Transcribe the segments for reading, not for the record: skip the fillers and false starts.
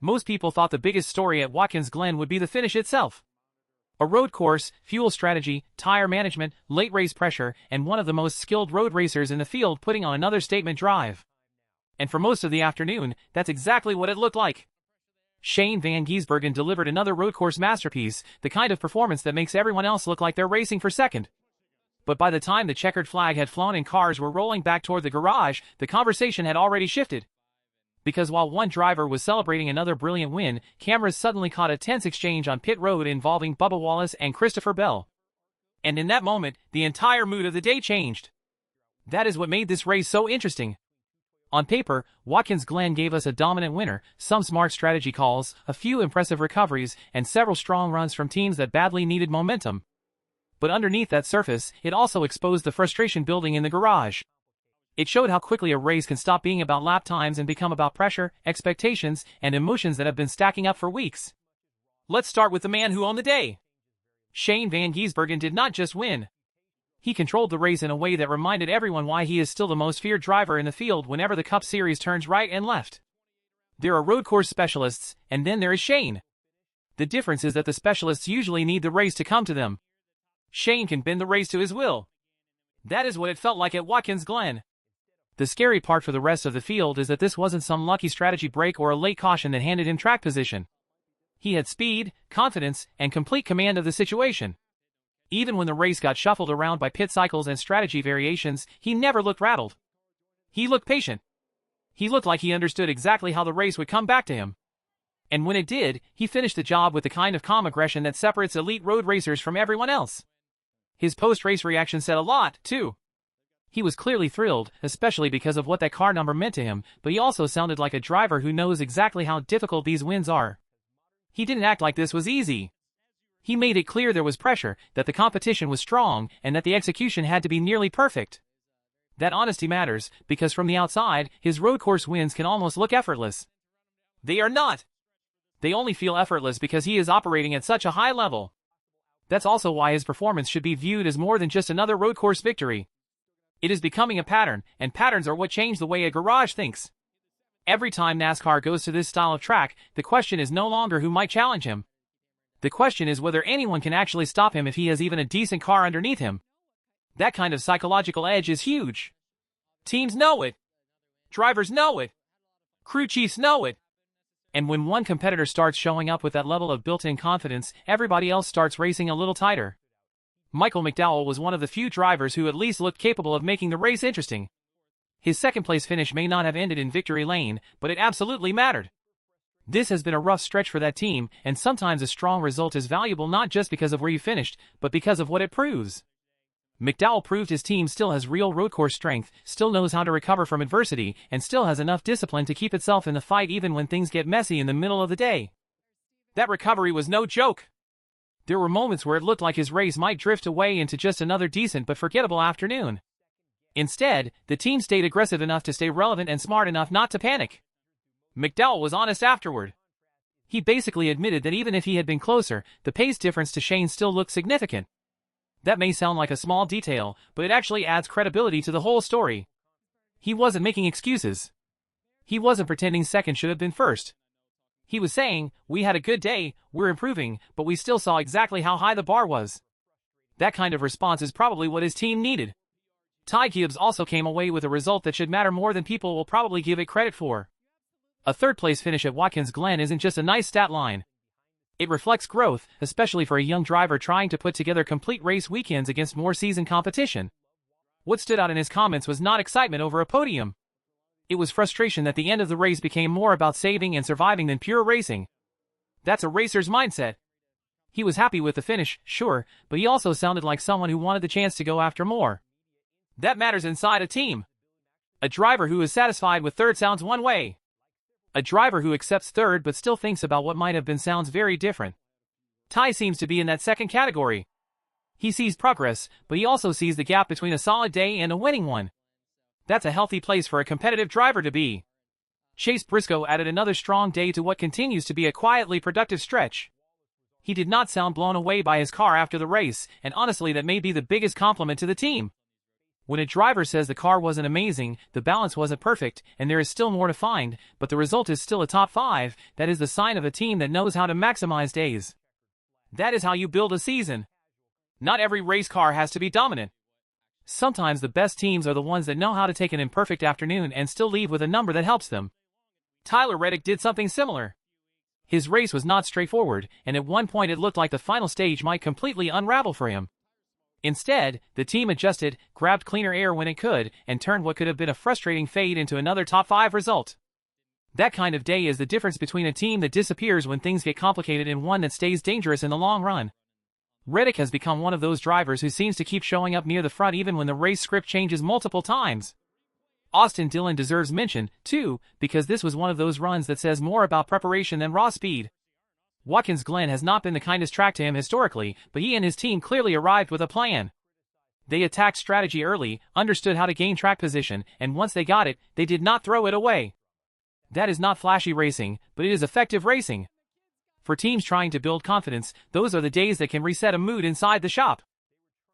Most people thought the biggest story at Watkins Glen would be the finish itself. A road course, fuel strategy, tire management, late race pressure, and one of the most skilled road racers in the field putting on another statement drive. And for most of the afternoon, that's exactly what it looked like. Shane Van Gisbergen delivered another road course masterpiece, the kind of performance that makes everyone else look like they're racing for second. But by the time the checkered flag had flown and cars were rolling back toward the garage, the conversation had already shifted. Because while one driver was celebrating another brilliant win, cameras suddenly caught a tense exchange on pit road involving Bubba Wallace and Christopher Bell. And in that moment, the entire mood of the day changed. That is what made this race so interesting. On paper, Watkins Glen gave us a dominant winner, some smart strategy calls, a few impressive recoveries, and several strong runs from teams that badly needed momentum. But underneath that surface, it also exposed the frustration building in the garage. It showed how quickly a race can stop being about lap times and become about pressure, expectations, and emotions that have been stacking up for weeks. Let's start with the man who owned the day. Shane Van Gisbergen did not just win. He controlled the race in a way that reminded everyone why he is still the most feared driver in the field whenever the Cup Series turns right and left. There are road course specialists, and then there is Shane. The difference is that the specialists usually need the race to come to them. Shane can bend the race to his will. That is what it felt like at Watkins Glen. The scary part for the rest of the field is that this wasn't some lucky strategy break or a late caution that handed him track position. He had speed, confidence, and complete command of the situation. Even when the race got shuffled around by pit cycles and strategy variations, he never looked rattled. He looked patient. He looked like he understood exactly how the race would come back to him. And when it did, he finished the job with the kind of calm aggression that separates elite road racers from everyone else. His post-race reaction said a lot, too. He was clearly thrilled, especially because of what that car number meant to him, but he also sounded like a driver who knows exactly how difficult these wins are. He didn't act like this was easy. He made it clear there was pressure, that the competition was strong, and that the execution had to be nearly perfect. That honesty matters, because from the outside, his road course wins can almost look effortless. They are not. They only feel effortless because he is operating at such a high level. That's also why his performance should be viewed as more than just another road course victory. It is becoming a pattern, and patterns are what change the way a garage thinks. Every time NASCAR goes to this style of track, the question is no longer who might challenge him. The question is whether anyone can actually stop him if he has even a decent car underneath him. That kind of psychological edge is huge. Teams know it. Drivers know it. Crew chiefs know it. And when one competitor starts showing up with that level of built-in confidence, everybody else starts racing a little tighter. Michael McDowell was one of the few drivers who at least looked capable of making the race interesting. His second-place finish may not have ended in victory lane, but it absolutely mattered. This has been a rough stretch for that team, and sometimes a strong result is valuable not just because of where you finished, but because of what it proves. McDowell proved his team still has real road course strength, still knows how to recover from adversity, and still has enough discipline to keep itself in the fight even when things get messy in the middle of the day. That recovery was no joke. There were moments where it looked like his race might drift away into just another decent but forgettable afternoon. Instead, the team stayed aggressive enough to stay relevant and smart enough not to panic. McDowell was honest afterward. He basically admitted that even if he had been closer, the pace difference to Shane still looked significant. That may sound like a small detail, but it actually adds credibility to the whole story. He wasn't making excuses. He wasn't pretending second should have been first. He was saying, we had a good day, we're improving, but we still saw exactly how high the bar was. That kind of response is probably what his team needed. Ty Gibbs also came away with a result that should matter more than people will probably give it credit for. A third-place finish at Watkins Glen isn't just a nice stat line. It reflects growth, especially for a young driver trying to put together complete race weekends against more seasoned competition. What stood out in his comments was not excitement over a podium. It was frustration that the end of the race became more about saving and surviving than pure racing. That's a racer's mindset. He was happy with the finish, sure, but he also sounded like someone who wanted the chance to go after more. That matters inside a team. A driver who is satisfied with third sounds one way. A driver who accepts third but still thinks about what might have been sounds very different. Ty seems to be in that second category. He sees progress, but he also sees the gap between a solid day and a winning one. That's a healthy place for a competitive driver to be. Chase Briscoe added another strong day to what continues to be a quietly productive stretch. He did not sound blown away by his car after the race, and honestly that may be the biggest compliment to the team. When a driver says the car wasn't amazing, the balance wasn't perfect, and there is still more to find, but the result is still a top 5, that is the sign of a team that knows how to maximize days. That is how you build a season. Not every race car has to be dominant. Sometimes the best teams are the ones that know how to take an imperfect afternoon and still leave with a number that helps them. Tyler Reddick did something similar. His race was not straightforward, and at one point it looked like the final stage might completely unravel for him. Instead, the team adjusted, grabbed cleaner air when it could, and turned what could have been a frustrating fade into another top 5 result. That kind of day is the difference between a team that disappears when things get complicated and one that stays dangerous in the long run. Reddick has become one of those drivers who seems to keep showing up near the front even when the race script changes multiple times. Austin Dillon deserves mention, too, because this was one of those runs that says more about preparation than raw speed. Watkins Glen has not been the kindest track to him historically, but he and his team clearly arrived with a plan. They attacked strategy early, understood how to gain track position, and once they got it, they did not throw it away. That is not flashy racing, but it is effective racing. For teams trying to build confidence, those are the days that can reset a mood inside the shop.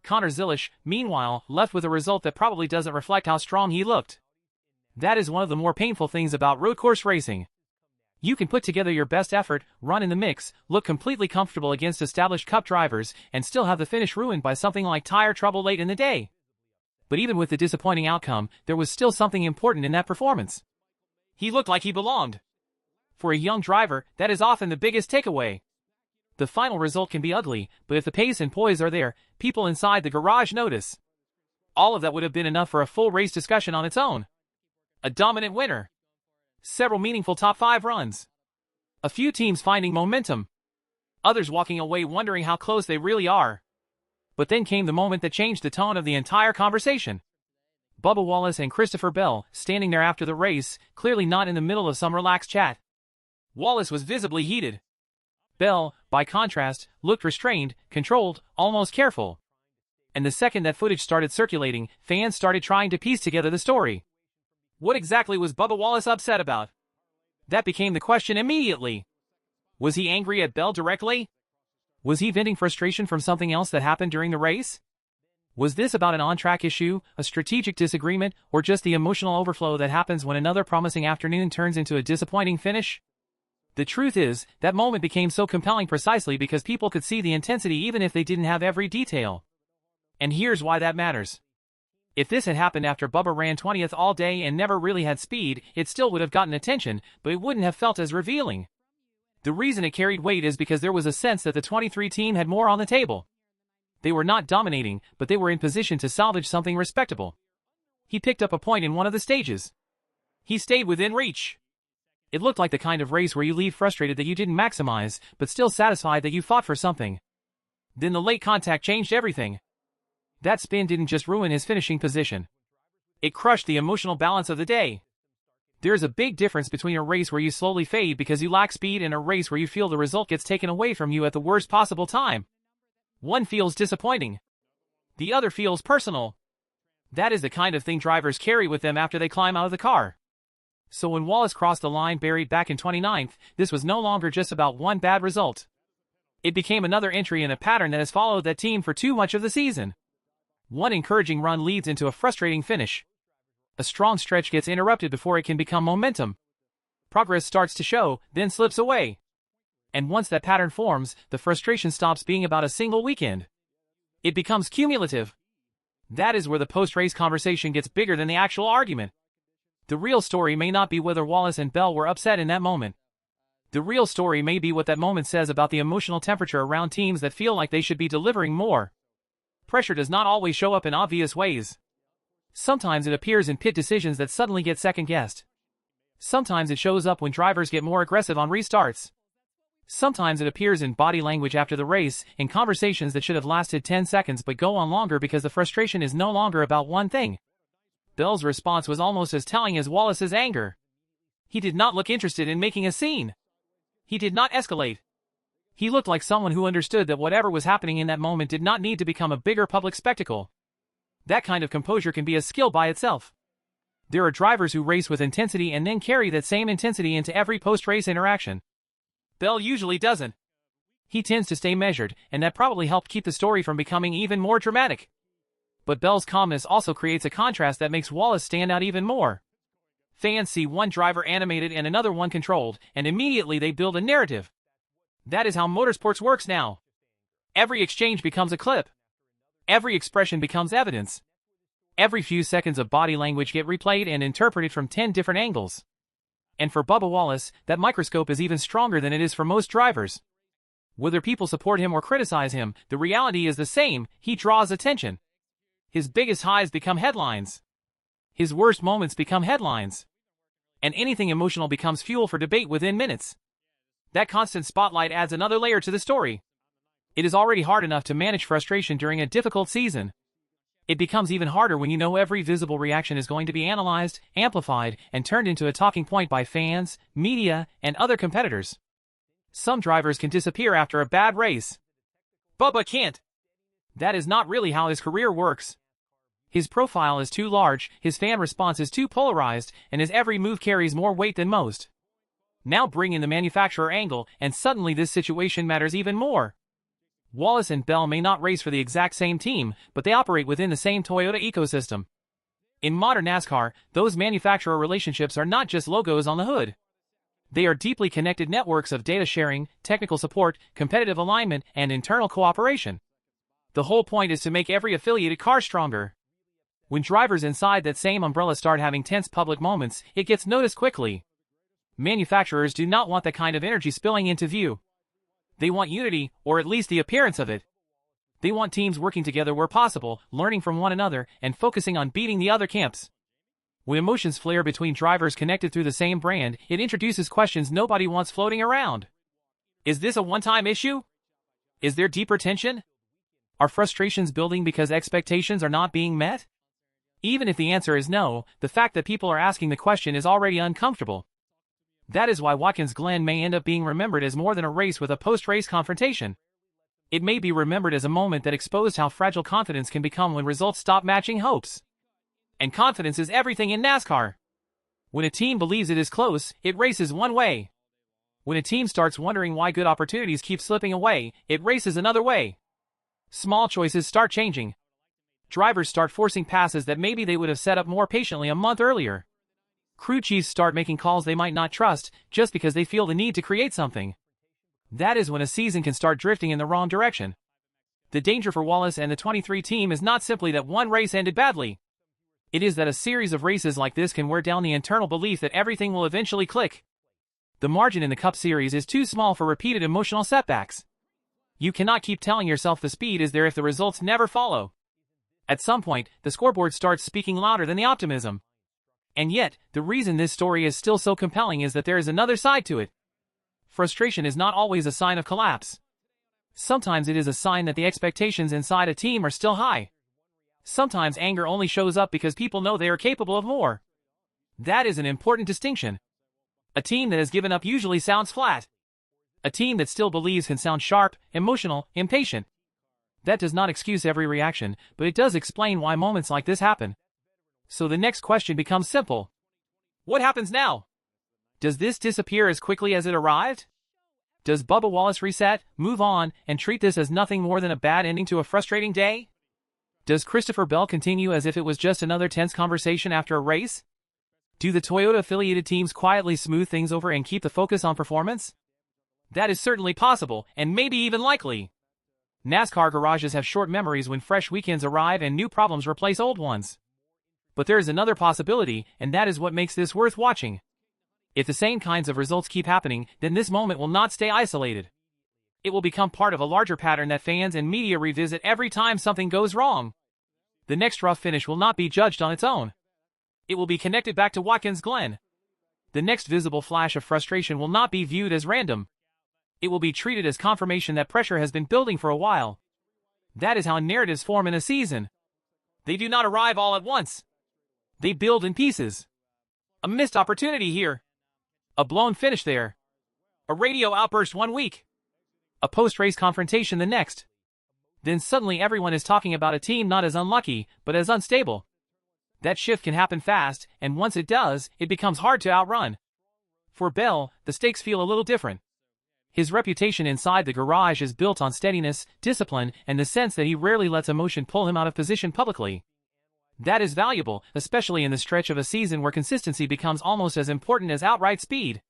Connor Zilisch, meanwhile, left with a result that probably doesn't reflect how strong he looked. That is one of the more painful things about road course racing. You can put together your best effort, run in the mix, look completely comfortable against established Cup drivers, and still have the finish ruined by something like tire trouble late in the day. But even with the disappointing outcome, there was still something important in that performance. He looked like he belonged. For a young driver, that is often the biggest takeaway. The final result can be ugly, but if the pace and poise are there, people inside the garage notice. All of that would have been enough for a full race discussion on its own. A dominant winner. Several meaningful top 5 runs. A few teams finding momentum. Others walking away wondering how close they really are. But then came the moment that changed the tone of the entire conversation. Bubba Wallace and Christopher Bell, standing there after the race, clearly not in the middle of some relaxed chat. Wallace was visibly heated. Bell, by contrast, looked restrained, controlled, almost careful. And the second that footage started circulating, fans started trying to piece together the story. What exactly was Bubba Wallace upset about? That became the question immediately. Was he angry at Bell directly? Was he venting frustration from something else that happened during the race? Was this about an on-track issue, a strategic disagreement, or just the emotional overflow that happens when another promising afternoon turns into a disappointing finish? The truth is, that moment became so compelling precisely because people could see the intensity even if they didn't have every detail. And here's why that matters. If this had happened after Bubba ran 20th all day and never really had speed, it still would have gotten attention, but it wouldn't have felt as revealing. The reason it carried weight is because there was a sense that the 23 team had more on the table. They were not dominating, but they were in position to salvage something respectable. He picked up a point in one of the stages. He stayed within reach. It looked like the kind of race where you leave frustrated that you didn't maximize, but still satisfied that you fought for something. Then the late contact changed everything. That spin didn't just ruin his finishing position. It crushed the emotional balance of the day. There's a big difference between a race where you slowly fade because you lack speed and a race where you feel the result gets taken away from you at the worst possible time. One feels disappointing. The other feels personal. That is the kind of thing drivers carry with them after they climb out of the car. So when Wallace crossed the line buried back in 29th, this was no longer just about one bad result. It became another entry in a pattern that has followed that team for too much of the season. One encouraging run leads into a frustrating finish. A strong stretch gets interrupted before it can become momentum. Progress starts to show, then slips away. And once that pattern forms, the frustration stops being about a single weekend. It becomes cumulative. That is where the post-race conversation gets bigger than the actual argument. The real story may not be whether Wallace and Bell were upset in that moment. The real story may be what that moment says about the emotional temperature around teams that feel like they should be delivering more. Pressure does not always show up in obvious ways. Sometimes it appears in pit decisions that suddenly get second-guessed. Sometimes it shows up when drivers get more aggressive on restarts. Sometimes it appears in body language after the race, in conversations that should have lasted 10 seconds but go on longer because the frustration is no longer about one thing. Bell's response was almost as telling as Wallace's anger. He did not look interested in making a scene. He did not escalate. He looked like someone who understood that whatever was happening in that moment did not need to become a bigger public spectacle. That kind of composure can be a skill by itself. There are drivers who race with intensity and then carry that same intensity into every post-race interaction. Bell usually doesn't. He tends to stay measured, and that probably helped keep the story from becoming even more dramatic. But Bell's calmness also creates a contrast that makes Wallace stand out even more. Fans see one driver animated and another one controlled, and immediately they build a narrative. That is how motorsports works now. Every exchange becomes a clip. Every expression becomes evidence. Every few seconds of body language get replayed and interpreted from 10 different angles. And for Bubba Wallace, that microscope is even stronger than it is for most drivers. Whether people support him or criticize him, the reality is the same: he draws attention. His biggest highs become headlines. His worst moments become headlines. And anything emotional becomes fuel for debate within minutes. That constant spotlight adds another layer to the story. It is already hard enough to manage frustration during a difficult season. It becomes even harder when you know every visible reaction is going to be analyzed, amplified, and turned into a talking point by fans, media, and other competitors. Some drivers can disappear after a bad race. Bubba can't. That is not really how his career works. His profile is too large, his fan response is too polarized, and his every move carries more weight than most. Now bring in the manufacturer angle, and suddenly this situation matters even more. Wallace and Bell may not race for the exact same team, but they operate within the same Toyota ecosystem. In modern NASCAR, those manufacturer relationships are not just logos on the hood. They are deeply connected networks of data sharing, technical support, competitive alignment, and internal cooperation. The whole point is to make every affiliated car stronger. When drivers inside that same umbrella start having tense public moments, it gets noticed quickly. Manufacturers do not want that kind of energy spilling into view. They want unity, or at least the appearance of it. They want teams working together where possible, learning from one another, and focusing on beating the other camps. When emotions flare between drivers connected through the same brand, it introduces questions nobody wants floating around. Is this a one-time issue? Is there deeper tension? Are frustrations building because expectations are not being met? Even if the answer is no, the fact that people are asking the question is already uncomfortable. That is why Watkins Glen may end up being remembered as more than a race with a post-race confrontation. It may be remembered as a moment that exposed how fragile confidence can become when results stop matching hopes. And confidence is everything in NASCAR. When a team believes it is close, it races one way. When a team starts wondering why good opportunities keep slipping away, it races another way. Small choices start changing. Drivers start forcing passes that maybe they would have set up more patiently a month earlier. Crew chiefs start making calls they might not trust, just because they feel the need to create something. That is when a season can start drifting in the wrong direction. The danger for Wallace and the 23 team is not simply that one race ended badly. It is that a series of races like this can wear down the internal belief that everything will eventually click. The margin in the Cup Series is too small for repeated emotional setbacks. You cannot keep telling yourself the speed is there if the results never follow. At some point, the scoreboard starts speaking louder than the optimism. And yet, the reason this story is still so compelling is that there is another side to it. Frustration is not always a sign of collapse. Sometimes it is a sign that the expectations inside a team are still high. Sometimes anger only shows up because people know they are capable of more. That is an important distinction. A team that has given up usually sounds flat. A team that still believes can sound sharp, emotional, impatient. That does not excuse every reaction, but it does explain why moments like this happen. So the next question becomes simple. What happens now? Does this disappear as quickly as it arrived? Does Bubba Wallace reset, move on, and treat this as nothing more than a bad ending to a frustrating day? Does Christopher Bell continue as if it was just another tense conversation after a race? Do the Toyota-affiliated teams quietly smooth things over and keep the focus on performance? That is certainly possible, and maybe even likely. NASCAR garages have short memories when fresh weekends arrive and new problems replace old ones. But there is another possibility, and that is what makes this worth watching. If the same kinds of results keep happening, then this moment will not stay isolated. It will become part of a larger pattern that fans and media revisit every time something goes wrong. The next rough finish will not be judged on its own. It will be connected back to Watkins Glen. The next visible flash of frustration will not be viewed as random. It will be treated as confirmation that pressure has been building for a while. That is how narratives form in a season. They do not arrive all at once. They build in pieces. A missed opportunity here. A blown finish there. A radio outburst one week. A post-race confrontation the next. Then suddenly everyone is talking about a team not as unlucky, but as unstable. That shift can happen fast, and once it does, it becomes hard to outrun. For Bell, the stakes feel a little different. His reputation inside the garage is built on steadiness, discipline, and the sense that he rarely lets emotion pull him out of position publicly. That is valuable, especially in the stretch of a season where consistency becomes almost as important as outright speed.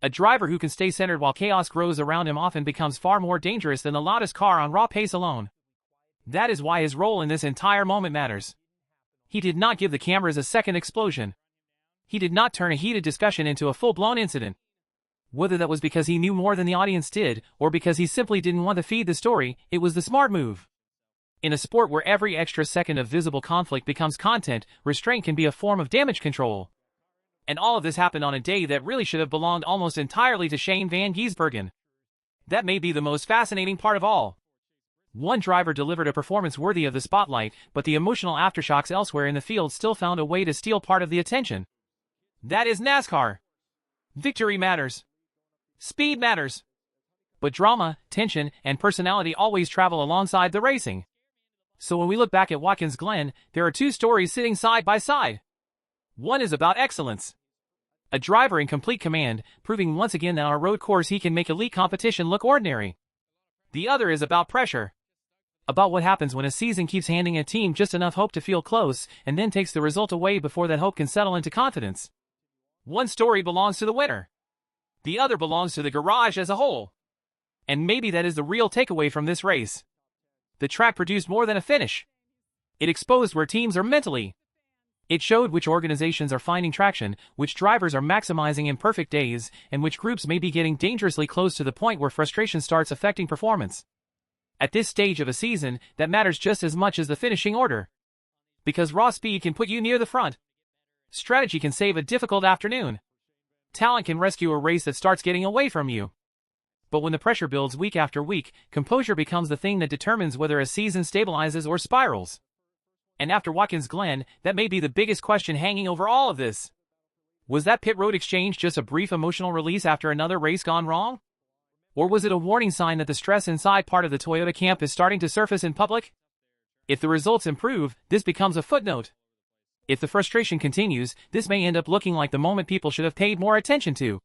A driver who can stay centered while chaos grows around him often becomes far more dangerous than the loudest car on raw pace alone. That is why his role in this entire moment matters. He did not give the cameras a second explosion. He did not turn a heated discussion into a full-blown incident. Whether that was because he knew more than the audience did, or because he simply didn't want to feed the story, it was the smart move. In a sport where every extra second of visible conflict becomes content, restraint can be a form of damage control. And all of this happened on a day that really should have belonged almost entirely to Shane Van Gisbergen. That may be the most fascinating part of all. One driver delivered a performance worthy of the spotlight, but the emotional aftershocks elsewhere in the field still found a way to steal part of the attention. That is NASCAR. Victory matters. Speed matters. But drama, tension, and personality always travel alongside the racing. So when we look back at Watkins Glen, there are two stories sitting side by side. One is about excellence. A driver in complete command, proving once again that on a road course he can make elite competition look ordinary. The other is about pressure. About what happens when a season keeps handing a team just enough hope to feel close, and then takes the result away before that hope can settle into confidence. One story belongs to the winner. The other belongs to the garage as a whole. And maybe that is the real takeaway from this race. The track produced more than a finish. It exposed where teams are mentally. It showed which organizations are finding traction, which drivers are maximizing imperfect days, and which groups may be getting dangerously close to the point where frustration starts affecting performance. At this stage of a season, that matters just as much as the finishing order. Because raw speed can put you near the front. Strategy can save a difficult afternoon. Talent can rescue a race that starts getting away from you. But when the pressure builds week after week, composure becomes the thing that determines whether a season stabilizes or spirals. And after Watkins Glen, that may be the biggest question hanging over all of this. Was that pit road exchange just a brief emotional release after another race gone wrong? Or was it a warning sign that the stress inside part of the Toyota camp is starting to surface in public? If the results improve, this becomes a footnote. If the frustration continues, this may end up looking like the moment people should have paid more attention to.